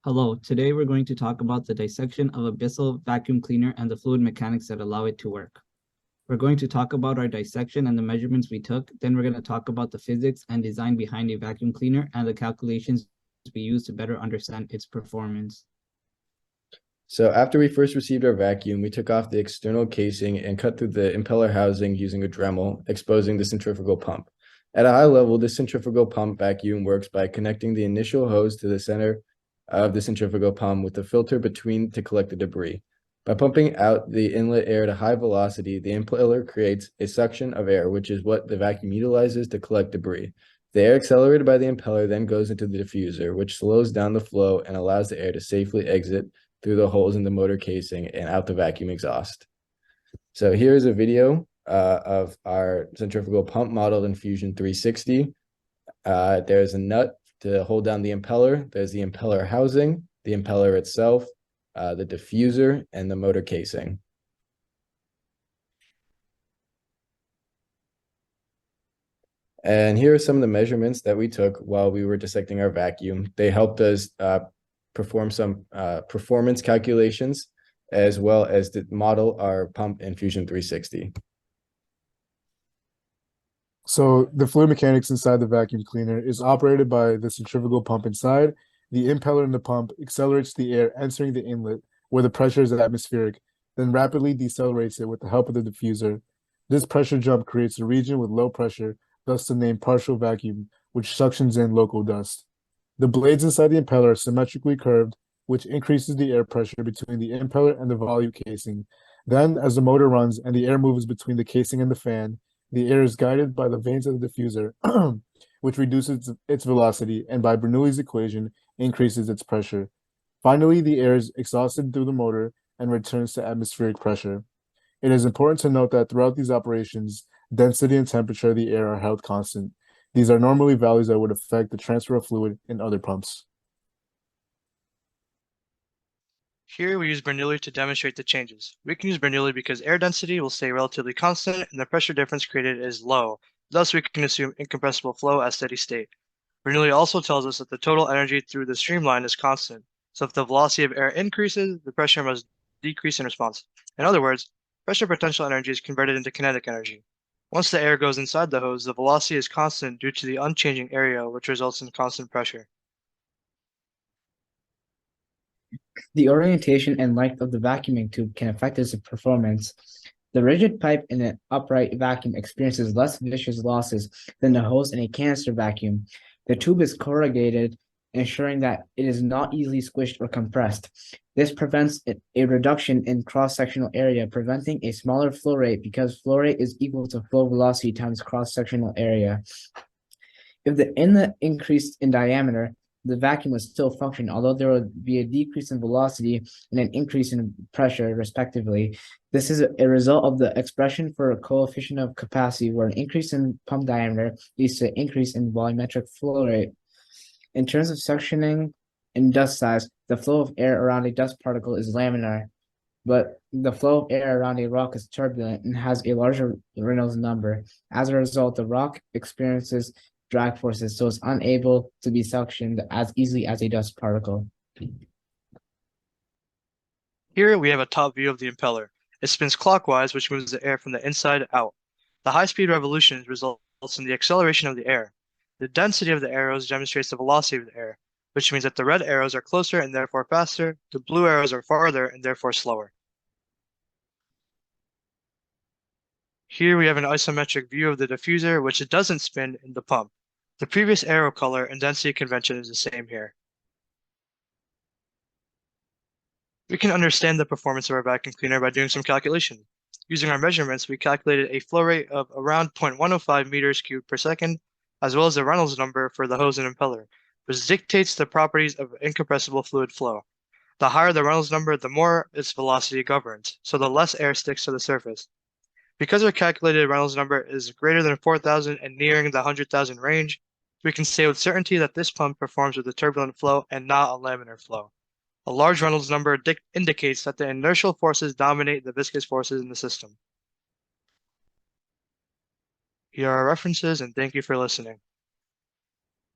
Hello, today we're going to talk about the dissection of abyssal vacuum cleaner and the fluid mechanics that allow it to work. We're going to talk about our dissection and the measurements we took. Then we're going to talk about the physics and design behind a vacuum cleaner and the calculations we use to better understand its performance. So after we first received our vacuum, we took off the external casing and cut through the impeller housing using a Dremel, exposing the centrifugal pump. At a high level, the centrifugal pump vacuum works by connecting the initial hose to the center of the centrifugal pump with a filter between to collect the debris. By pumping out the inlet air at a high velocity, the impeller creates a suction of air, which is what the vacuum utilizes to collect debris. The air accelerated by the impeller then goes into the diffuser, which slows down the flow and allows the air to safely exit through the holes in the motor casing and out the vacuum exhaust. So here's a video of our centrifugal pump modeled in Fusion 360. There's a nut to hold down the impeller. There's the impeller housing, the impeller itself, the diffuser, and the motor casing. And here are some of the measurements that we took while we were dissecting our vacuum. They helped us perform some performance calculations, as well as to model our pump in Fusion 360. So the fluid mechanics inside the vacuum cleaner is operated by the centrifugal pump inside. The impeller in the pump accelerates the air entering the inlet where the pressure is atmospheric, then rapidly decelerates it with the help of the diffuser. This pressure jump creates a region with low pressure, thus the name partial vacuum, which suctions in local dust. The blades inside the impeller are symmetrically curved, which increases the air pressure between the impeller and the volume casing. Then, as the motor runs and the air moves between the casing and the fan, the air is guided by the vanes of the diffuser, which reduces its velocity, and by Bernoulli's equation, increases its pressure. Finally, the air is exhausted through the motor and returns to atmospheric pressure. It is important to note that throughout these operations, density and temperature of the air are held constant. These are normally values that would affect the transfer of fluid in other pumps. Here we use Bernoulli to demonstrate the changes. We can use Bernoulli because air density will stay relatively constant and the pressure difference created is low. Thus, we can assume incompressible flow at steady state. Bernoulli also tells us that the total energy through the streamline is constant. So if the velocity of air increases, the pressure must decrease in response. In other words, pressure potential energy is converted into kinetic energy. Once the air goes inside the hose, the velocity is constant due to the unchanging area, which results in constant pressure. The orientation and length of the vacuuming tube can affect its performance. The rigid pipe in an upright vacuum experiences less viscous losses than the hose in a canister vacuum. The tube is corrugated, ensuring that it is not easily squished or compressed. This prevents a reduction in cross-sectional area, preventing a smaller flow rate because flow rate is equal to flow velocity times cross-sectional area. If the inlet increased in diameter, the vacuum would still function, although there would be a decrease in velocity and an increase in pressure, respectively. This is a result of the expression for a coefficient of capacity, where an increase in pump diameter leads to an increase in volumetric flow rate. In terms of suctioning and dust size, the flow of air around a dust particle is laminar, but the flow of air around a rock is turbulent and has a larger Reynolds number. As a result, the rock experiences drag forces, so it's unable to be suctioned as easily as a dust particle. Here we have a top view of the impeller. It spins clockwise, which moves the air from the inside out. The high-speed revolutions results in the acceleration of the air. The density of the arrows demonstrates the velocity of the air, which means that the red arrows are closer and therefore faster, the blue arrows are farther and therefore slower. Here we have an isometric view of the diffuser, which it doesn't spin in the pump. The previous arrow color and density convention is the same here. We can understand the performance of our vacuum cleaner by doing some calculation. Using our measurements, we calculated a flow rate of around 0.105 meters cubed per second, as well as the Reynolds number for the hose and impeller, which dictates the properties of incompressible fluid flow. The higher the Reynolds number, the more its velocity governs, so the less air sticks to the surface. Because our calculated Reynolds number is greater than 4,000 and nearing the 100,000 range, we can say with certainty that this pump performs with a turbulent flow and not a laminar flow. A large Reynolds number indicates that the inertial forces dominate the viscous forces in the system. Here are our references, and thank you for listening.